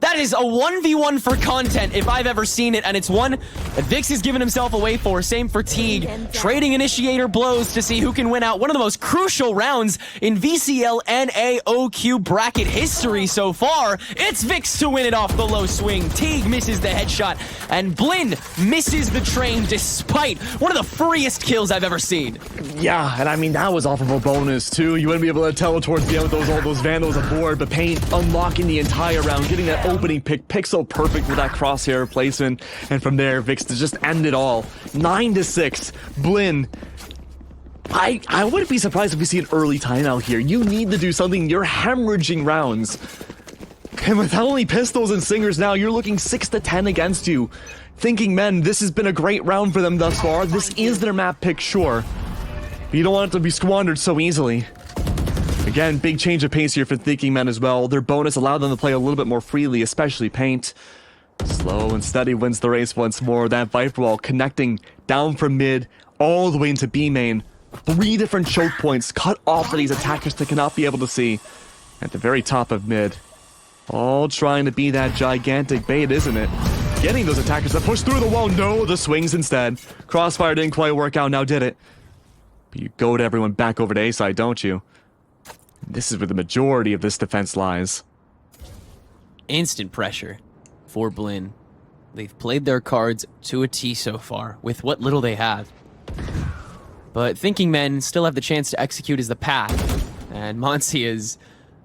That is a 1v1 for content if I've ever seen it, and it's one that Vix has given himself away for. Same for Teague, trading initiator blows to see who can win out one of the most crucial rounds in VCL NAOQ bracket history so far. It's Vix to win it off the low swing. Teague misses the headshot, and Blinn misses the train despite one of the freest kills I've ever seen. Yeah, and I mean, that was off of a bonus, too. You wouldn't be able to tell towards the end with all those Vandals aboard, but Paint unlocking the entire round, getting that opening pick, pixel perfect with that crosshair placement, and from there, Vix to just end it all. 9-6, Blinn. I wouldn't be surprised if we see an early timeout here. You need to do something. You're hemorrhaging rounds. And with how many pistols and singers now, you're looking 6-10 against you. Thinking Men, this has been a great round for them thus far. This is their map pick, sure. But you don't want it to be squandered so easily. Again, big change of pace here for Thinking Men as well. Their bonus allowed them to play a little bit more freely, especially Paint. Slow and steady wins the race once more. That Viper Wall connecting down from mid all the way into B main. 3 different choke points cut off for these attackers that cannot be able to see. At the very top of mid. All trying to be that gigantic bait, isn't it? Getting those attackers to push through the wall. No, the swings instead. Crossfire didn't quite work out, now did it. But you go to everyone back over to A side, don't you? This is where the majority of this defense lies. Instant pressure for Blinn. They've played their cards to a T so far, with what little they have. But Thinking Men still have the chance to execute as the path, and Monty is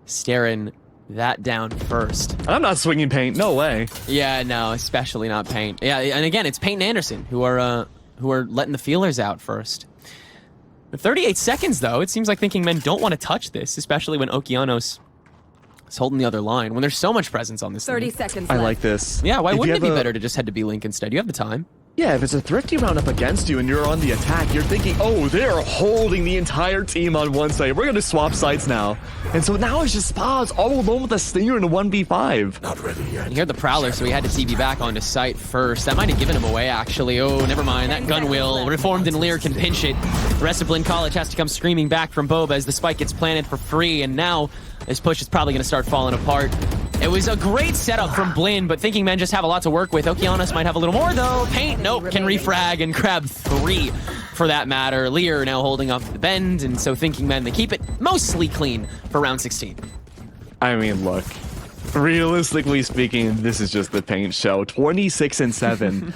staring that down first. I'm not swinging Paint, no way. Yeah, no, especially not Paint. Yeah, and again, it's Paint and Anderson who are letting the feelers out first. 38 seconds, though. It seems like Thinking Men don't want to touch this, especially when Okeanos is holding the other line, when there's so much presence on this 30 lane. seconds I left. like this. Yeah, why If wouldn't you it be have better to just head to B-Link instead? You have the time. Yeah, if it's a thrifty round up against you and you're on the attack, you're thinking, oh, they're holding the entire team on one side. We're going to swap sides now. And so now it's just Spas all alone with a Stinger in a 1v5. Not ready yet. You heard the Prowler, so he had to TV back onto site first. That might have given him away, actually. Oh, never mind. That gun will. Reformed and Lear can pinch it. The rest of Blinn College has to come screaming back from Boba as the spike gets planted for free, and now this push is probably going to start falling apart. It was a great setup from Blinn, but Thinking Men just have a lot to work with. Okeanos might have a little more, though. Paint, nope, can refrag and grab 3 for that matter. Lear now holding up the bend, and so Thinking Men, they keep it mostly clean for round 16. I mean, look. Realistically speaking, this is just the Paint show. 26-7.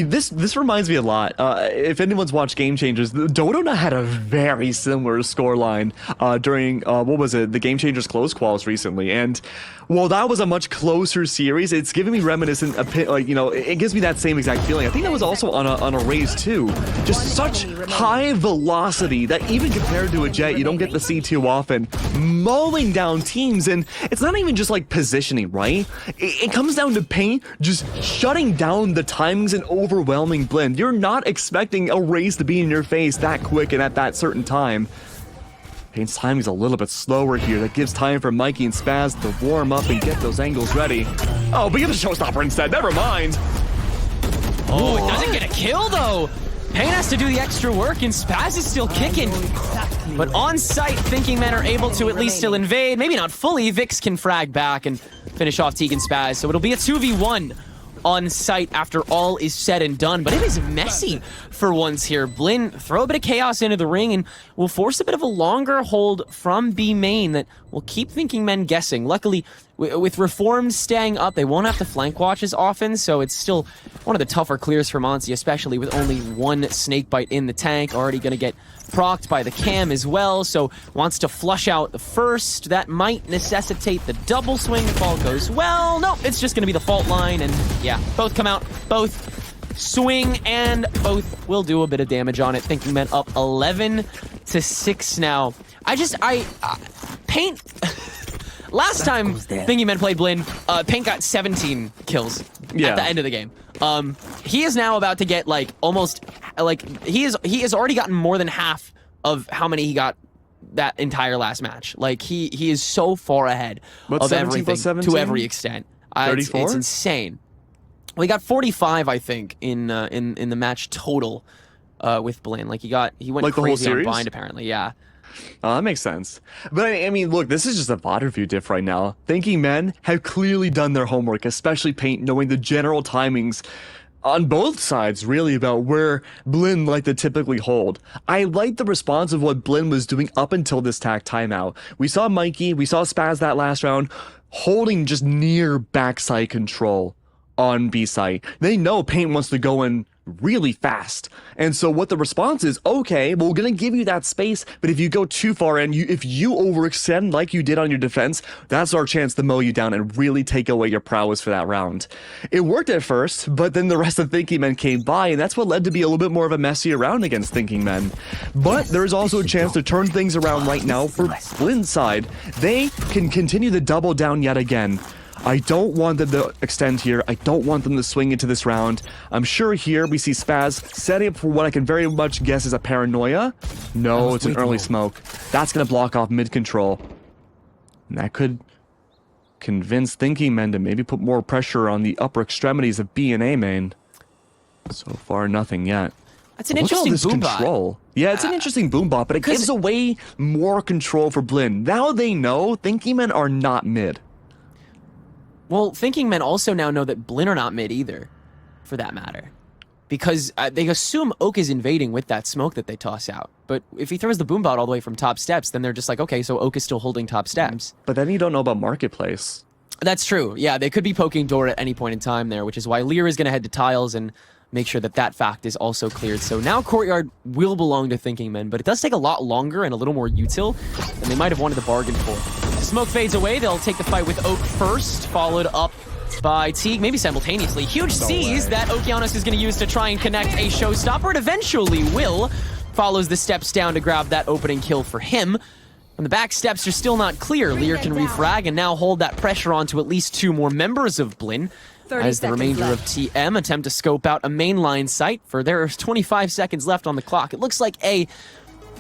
This reminds me a lot. If anyone's watched Game Changers, Dodona had a very similar scoreline during what was it, the Game Changers close quals recently. And while that was a much closer series, it's giving me reminiscent, like, you know, it gives me that same exact feeling. I think that was also on a raise too. Just such high velocity that even compared to a Jet, you don't get to see too often. Mowing down teams, and it's not even just like positioning, right? It comes down to Paint just shutting down the timings and overwhelming Blinn. You're not expecting a race to be in your face that quick and at that certain time. Paint's timing's a little bit slower here. That gives time for Mikey and Spaz to warm up and get those angles ready. Oh, but get a showstopper instead. Never mind. Oh, it doesn't get a kill, though. Paint has to do the extra work, and Spaz is still kicking. But on site, Thinking Men are able to at least still invade. Maybe not fully. Vix can frag back and finish off Teague and Spaz. So it'll be a 2v1 on site after all is said and done. But it is messy for once here. Blinn throw a bit of chaos into the ring and will force a bit of a longer hold from B main that will keep Thinking Men guessing. Luckily, with Reformed staying up, they won't have to flank watch as often, so it's still one of the tougher clears for Monty, especially with only 1 snakebite in the tank. Already going to get procced by the cam as well, so wants to flush out the first. That might necessitate the double swing if all goes well. Nope, it's just going to be the fault line, and yeah, both come out, both swing, and both will do a bit of damage on it. Thinking Men up 11-6 now. Paint... Last time Thinking Men played Blinn, Paint got 17 kills at the end of the game. He is now about to get like almost like he has already gotten more than half of how many he got that entire last match. Like he is so far ahead of everything to every extent. 34? It's insane. Well, he got 45, I think, in the match total with Blinn. Like he went like crazy the whole on series? bind apparently. Yeah. That makes sense. But I mean, look, this is just a VOD review diff right now. Thinking Men have clearly done their homework, especially Paint, knowing the general timings on both sides, really, about where Blinn like to typically hold. I like the response of what Blinn was doing up until this TAC timeout. We saw Mikey, we saw Spaz that last round, holding just near backside control on B site. They know Paint wants to go in really fast. And so what the response is, okay, well, we're going to give you that space, but if you go too far in, if you overextend like you did on your defense, that's our chance to mow you down and really take away your prowess for that round. It worked at first, but then the rest of Thinking Men came by, and that's what led to be a little bit more of a messier round against Thinking Men. But there's also a chance to turn things around right now for Blinn's side. They can continue to double down yet again. I don't want them to extend here. I don't want them to swing into this round. I'm sure here we see Spaz setting up for what I can very much guess is a paranoia. No, it's an early smoke. That's going to block off mid-control. And that could convince Thinking Men to maybe put more pressure on the upper extremities of B and A main. So far, nothing yet. That's an interesting boom control. Yeah, it's an interesting boom bot, but it gives away more control for Blinn. Now they know Thinking Men are not mid. Well, Thinking Men also now know that Blinn are not mid either, for that matter. Because they assume Oak is invading with that smoke that they toss out. But if he throws the boombot all the way from top steps, then they're just like, okay, so Oak is still holding top steps. But then you don't know about Marketplace. That's true. Yeah, they could be poking door at any point in time there, which is why Lear is going to head to tiles and make sure that that fact is also cleared. So now Courtyard will belong to Thinking Men, but it does take a lot longer and a little more util than they might have wanted to bargain for. Smoke fades away. They'll take the fight with Oak first, followed up by Teague, maybe simultaneously. Huge C's that Okeanos is going to use to try and connect a showstopper. It eventually will. Follows the steps down to grab that opening kill for him. And the back steps are still not clear. Lear can refrag and now hold that pressure on to at least two more members of Blinn. As the remainder of TM attempt to scope out a mainline site for there are 25 seconds left on the clock. It looks like A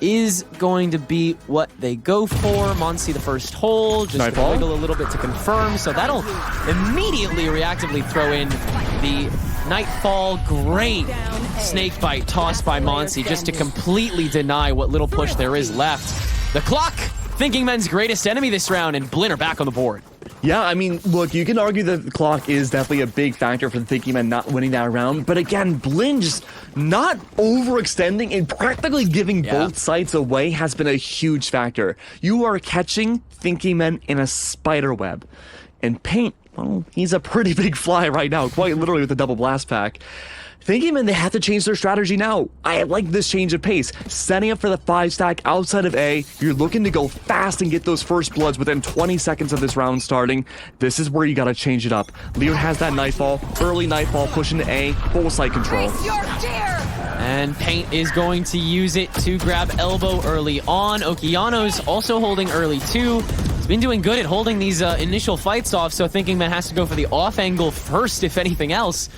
is going to be what they go for. Monsi the first hole, just wiggle a little bit to confirm. So that'll immediately reactively throw in the Nightfall. Great snake bite tossed by Monsi just to completely deny what little push there is left. The clock, Thinking Men's greatest enemy this round, and Blinn are back on the board. Yeah, I mean, look, you can argue that the clock is definitely a big factor for the Thinking Men not winning that round, but again, Blinn just not overextending and practically giving both sides away has been a huge factor. You are catching Thinking Men in a spider web. And Paint, well, he's a pretty big fly right now, quite literally with the double blast pack. Thinking Men, they have to change their strategy now. I like this change of pace. Setting up for the 5-stack outside of A, you're looking to go fast and get those first bloods within 20 seconds of this round starting. This is where you gotta change it up. Lear has that Nightfall, early Nightfall, pushing to A, full site control. And Paint is going to use it to grab elbow early on. Okeanos also holding early too. He's been doing good at holding these initial fights off, so Thinking Men has to go for the off angle first, if anything else.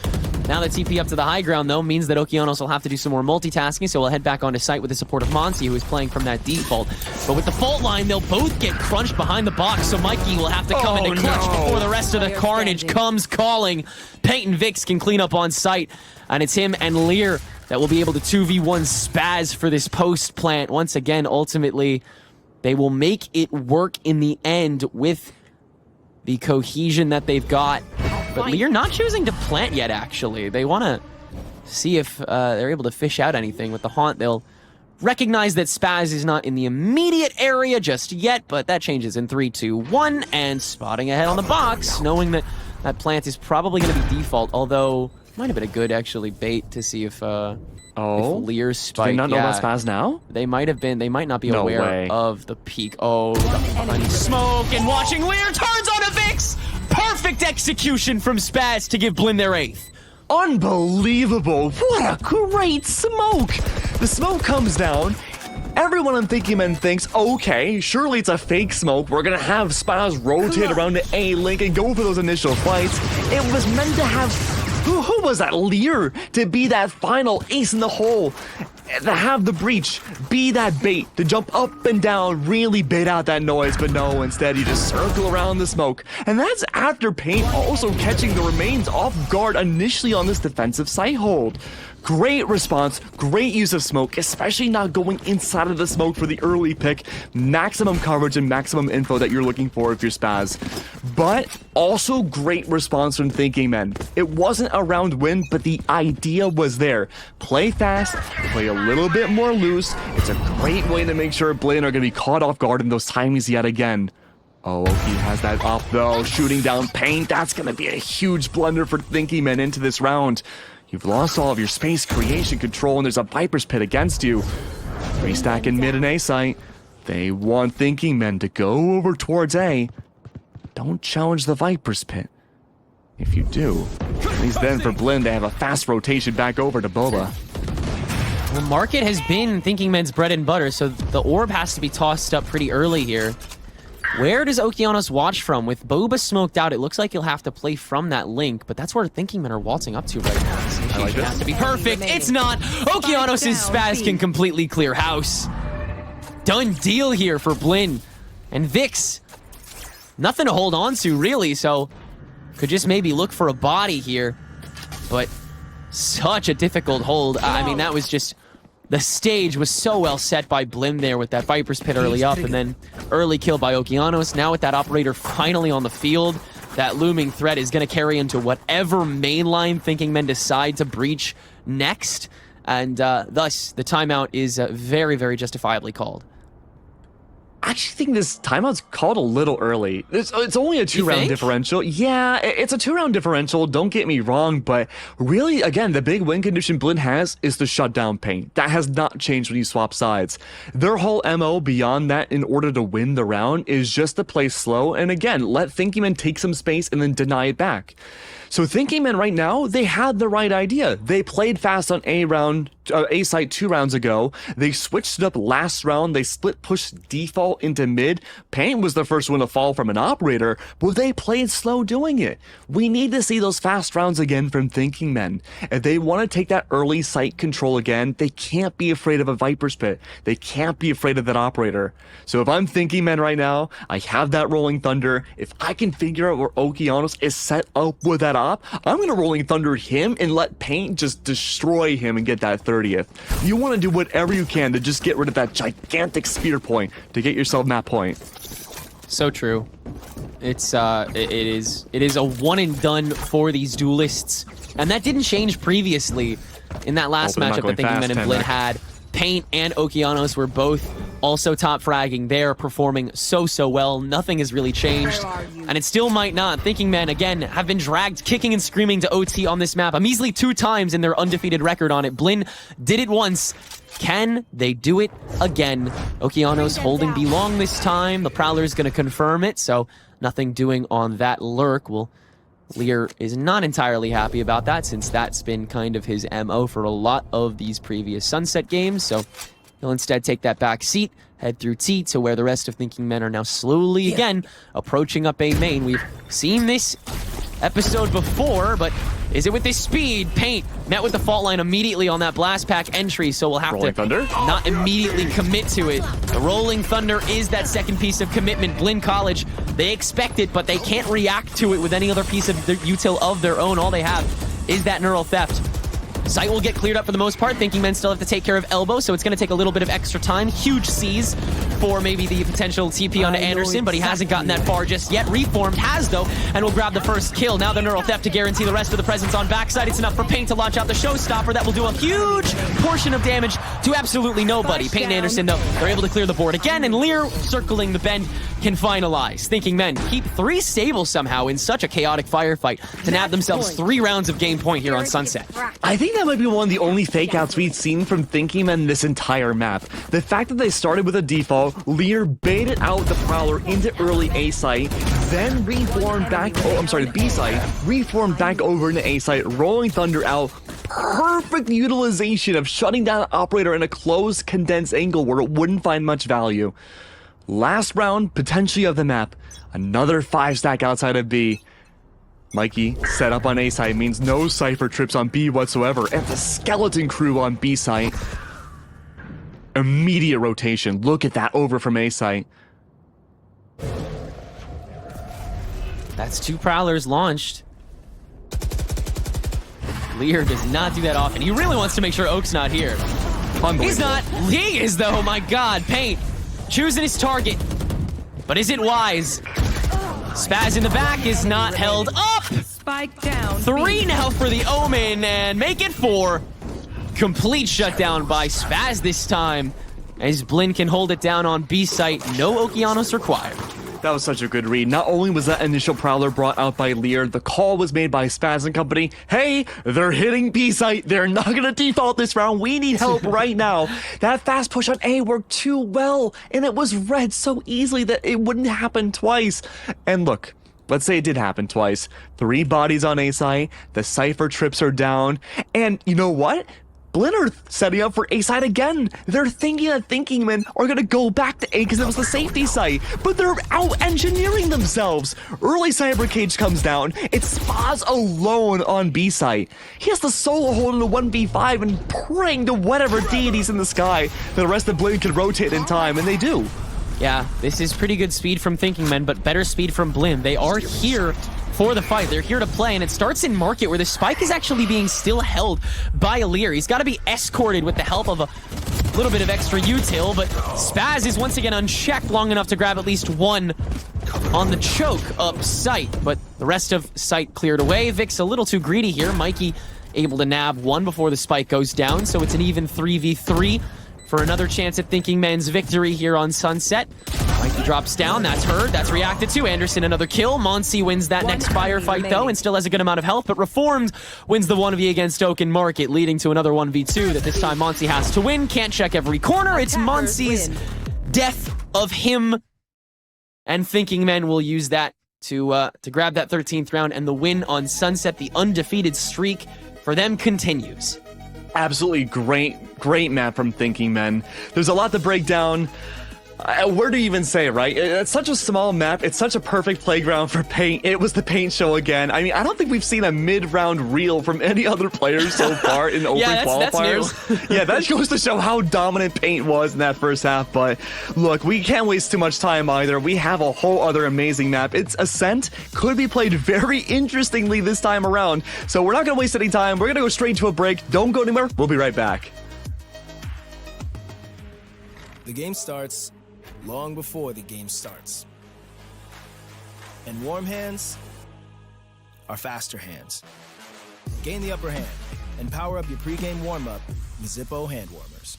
Now the TP up to the high ground, though, means that Okeanos will have to do some more multitasking, so we'll head back onto site with the support of Monsi, who is playing from that default. But with the fault line, they'll both get crunched behind the box, so Mikey will have to come into clutch before the rest of the carnage comes calling. Paint and Vix can clean up on site, and it's him and Lear that will be able to 2v1 Spaz for this post plant. Once again, ultimately, they will make it work in the end with the cohesion that they've got. But Lear not choosing to plant yet, actually. They want to see if they're able to fish out anything with the Haunt. They'll recognize that Spaz is not in the immediate area just yet, but that changes in 3, 2, 1, and spotting ahead on the box, knowing that that plant is probably going to be default, although it might have been a good, actually, bait to see if Lear's spike... Do they not know about Spaz now? They might have been. They might not be aware of the peak. Oh, behind smoke, and watching Lear turns on a Vix! Perfect execution from Spaz to give Blinn their 8th. Unbelievable! What a great smoke! The smoke comes down. Everyone on Thinking Men thinks, okay, surely it's a fake smoke. We're gonna have Spaz rotate around the A link and go for those initial fights. It was meant to have... Who was that? Lear to be that final ace in the hole, to have the breach, be that bait, to jump up and down, really bait out that noise, but no, instead you just circle around the smoke. And that's after Paint also catching the remains off guard initially on this defensive site hold. Great response, great use of smoke, especially not going inside of the smoke for the early pick. Maximum coverage and maximum info that you're looking for if you're Spaz. But also great response from Thinking Men. It wasn't a round win, but the idea was there. Play fast, play a little bit more loose. It's a great way to make sure Blaine are going to be caught off guard in those timings yet again. Oh, he has that up though, shooting down Paint. That's going to be a huge blunder for Thinking Men into this round. You've lost all of your space creation control, and there's a Viper's Pit against you. Restack in mid and A site. They want Thinking Men to go over towards A. Don't challenge the Viper's Pit. If you do, at least then for Blinn, they have a fast rotation back over to Boba. Well, Market has been Thinking Men's bread and butter, so the orb has to be tossed up pretty early here. Where does Okeanos watch from? With Boba smoked out, it looks like he'll have to play from that link, but that's where Thinking Men are waltzing up to right now. This initiation has to be perfect. It's not. Okeanos and Spaz can completely clear house. Done deal here for Blinn. And Vix, nothing to hold on to, really, so could just maybe look for a body here. But such a difficult hold. I mean, that was just... The stage was so well set by Blim there with that Viper's Pit early up, and then early kill by Okeanos. Now with that operator finally on the field, that looming threat is going to carry into whatever mainline Thinking Men decide to breach next, and thus the timeout is very, very justifiably called. I actually think this timeout's called a little early. It's only a 2-round differential. Yeah, it's a 2-round differential, don't get me wrong, but really, again, the big win condition Blinn has is to shut down Paint. That has not changed when you swap sides. Their whole MO beyond that in order to win the round is just to play slow, and again, let Thinking Men take some space and then deny it back. So Thinking Men right now, they had the right idea. They played fast on A site 2 rounds ago. They switched it up last round. They split push default into mid. Paint was the first one to fall from an operator, but they played slow doing it. We need to see those fast rounds again from Thinking Men. If they want to take that early site control again, they can't be afraid of a Viper's Pit. They can't be afraid of that operator. So if I'm Thinking Men right now, I have that Rolling Thunder. If I can figure out where Okeanos is set up with that I'm going to Rolling Thunder him and let Paint just destroy him and get that 30th. You want to do whatever you can to just get rid of that gigantic spear point to get yourself map point. So true. It is a one and done for these duelists, and that didn't change previously in that last matchup that Thinking Men and Blinn had. Paint and Okeanos were both also top fragging. They're performing so well. Nothing has really changed, and it still might not. Thinking Men, again, have been dragged kicking and screaming to OT on this map a measly 2 times in their undefeated record on it. Blinn did it once. Can they do it again? Okeanos holding B long this time. The Prowler's going to confirm it, so nothing doing on that lurk. Well, Lear is not entirely happy about that, since that's been kind of his MO for a lot of these previous Sunset games, so he'll instead take that back seat, head through T to where the rest of Thinking Men are now slowly again approaching up A main. We've seen this episode before, but is it with this speed? Paint met with the fault line immediately on that blast pack entry, so we'll have to not immediately commit to it. The Rolling Thunder is that second piece of commitment. Blinn College, they expect it, but they can't react to it with any other piece of their util of their own. All they have is that neural theft. Site will get cleared up for the most part. Thinking Men still have to take care of Elbow, so it's going to take a little bit of extra time. Huge C's for maybe the potential TP onto Anderson, but he hasn't gotten that far just yet. Reformed has, though, and will grab the first kill. Now the neural theft to guarantee the rest of the presence on backside. It's enough for Paint to launch out the showstopper. That will do a huge portion of damage to absolutely nobody. Paint and Anderson, though, they're able to clear the board again, and Lear, circling the bend, can finalize. Thinking Men keep 3 stable somehow in such a chaotic firefight to nab themselves 3 rounds of game point here on Sunset. I think that might be one of the only fake outs we've seen from Thinking Men this entire map. The fact that they started with a default, Lear baited out the Prowler into early A site, then reformed back, B site, reformed back over into A site, Rolling Thunder out. Perfect utilization of shutting down the operator in a closed, condensed angle where it wouldn't find much value. Last round, potentially of the map, another 5-stack outside of B. Mikey, set up on A site means no Cypher trips on B whatsoever, and the skeleton crew on B site. Immediate rotation. Look at that over from A site. That's 2 Prowlers launched. Lear does not do that often. He really wants to make sure Oak's not here. He's not. He is, though. Oh my God. Paint choosing his target. But is it wise? Spaz in the back is not held up. Spike down. 3 now for the Omen, and make it 4. Complete shutdown by Spaz this time, as Blinn can hold it down on B site. No Okeanos required. That was such a good read. Not only was that initial Prowler brought out by Lear, the call was made by Spaz and company. Hey, they're hitting B site. They're not going to default this round. We need help right now. That fast push on A worked too well, and it was read so easily that it wouldn't happen twice. And look, let's say it did happen twice. 3 bodies on A site, the Cypher trips are down, and you know what? Blinn are setting up for A side again. They're thinking that Thinking Men are going to go back to A because it was the safety site, but they're out-engineering themselves. Early Cyber Cage comes down. It's Spaz alone on B site. He has to solo hold in a 1v5 and praying to whatever deities in the sky that the rest of Blinn can rotate in time, and they do. Yeah, this is pretty good speed from Thinking Men, but better speed from Blinn. They are here for the fight. They're here to play, and it starts in Market, where the spike is actually being still held by Lear. He's got to be escorted with the help of a little bit of extra util, but Spaz is once again unchecked long enough to grab at least 1 on the choke up site, but the rest of site cleared away. Vic's a little too greedy here. Mikey able to nab 1 before the spike goes down, so it's an even 3v3 for another chance at Thinking Men's victory here on Sunset. Mikey drops down. That's heard. That's reacted to. Anderson, another kill. Monsi wins that next firefight, though, and still has a good amount of health, but Reformed wins the 1v against Oak and Market, leading to another 1v2 that this time Monsi has to win. Can't check every corner. It's Monsi's death of him, and Thinking Men will use that to grab that 13th round, and the win on Sunset. The undefeated streak for them continues. Absolutely great map from Thinking Men. There's a lot to break down. Where do you even say, right? It's such a small map. It's such a perfect playground for Paint. It was the Paint show again. I mean, I don't think we've seen a mid-round reel from any other players so far in Open Qualifiers. That's new. Yeah, that goes to show how dominant Paint was in that first half. But look, we can't waste too much time either. We have a whole other amazing map. It's Ascent. Could be played very interestingly this time around. So we're not going to waste any time. We're going to go straight to a break. Don't go anywhere. We'll be right back. The game starts long before the game starts. And warm hands are faster hands. Gain the upper hand and power up your pregame warm-up with Zippo hand warmers.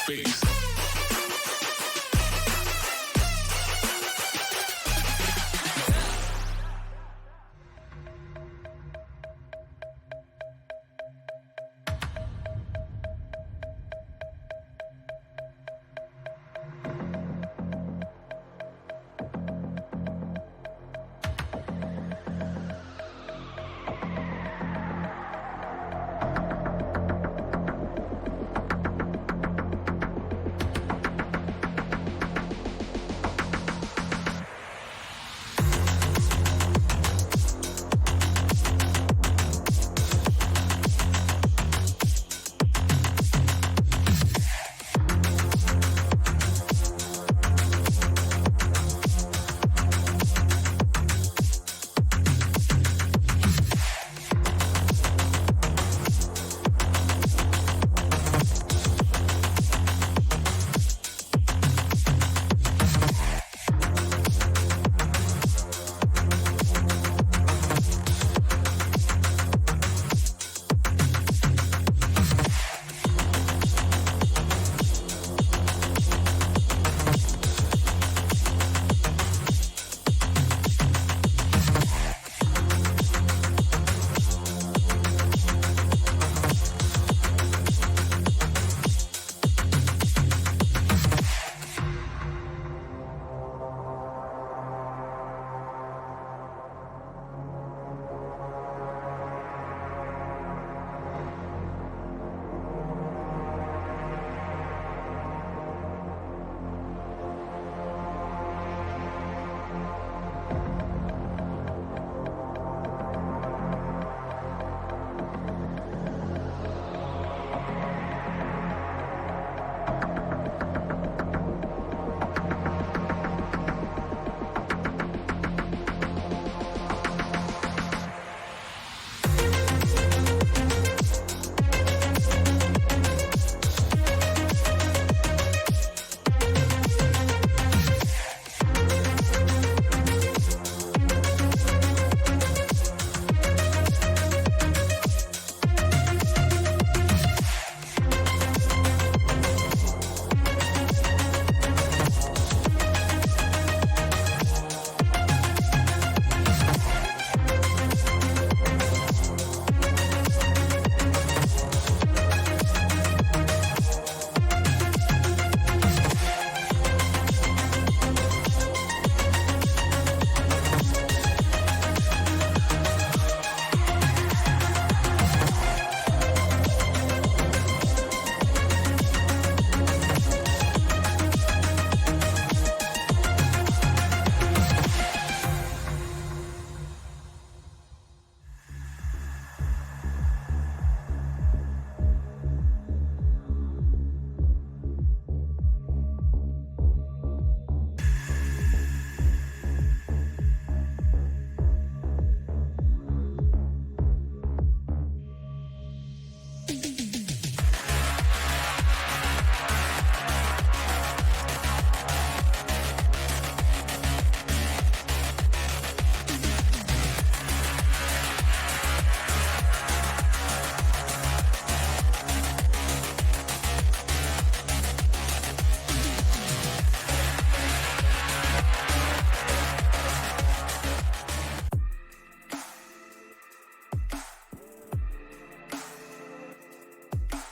face.